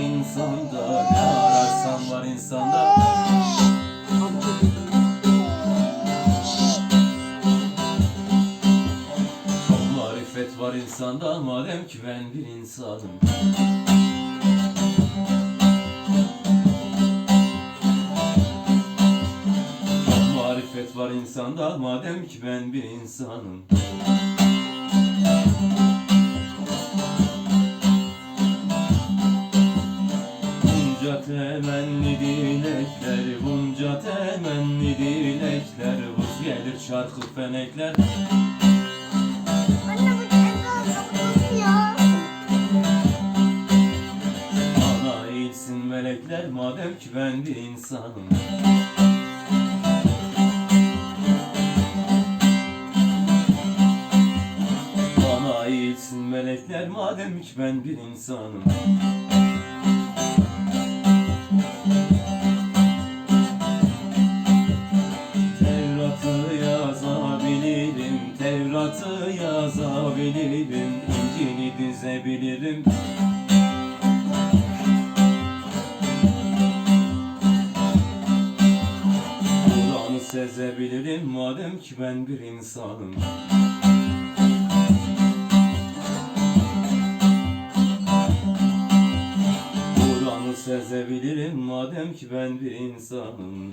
insanda, ne ararsan var insanda. Çok marifet var insanda, madem ki ben bir insanım. Çok marifet var insanda, madem ki ben bir insanım. Bunca temenni dilekler, bunca temenni dilekler, vız gelir çarkı fenekler. Anne bu nasıl ya? Bana eğilsin melekler, madem ki ben bir insanım. Bana eğilsin melekler, madem ki ben bir insanım. Tevrat'ı yazabilirim, Tevrat'ı yazabilirim, İncil'i dizebilirim. Kur'an'ı sezebilirim, madem ki ben bir insanım. Kur'an'ı sezebilirim, madem ki ben bir insanım.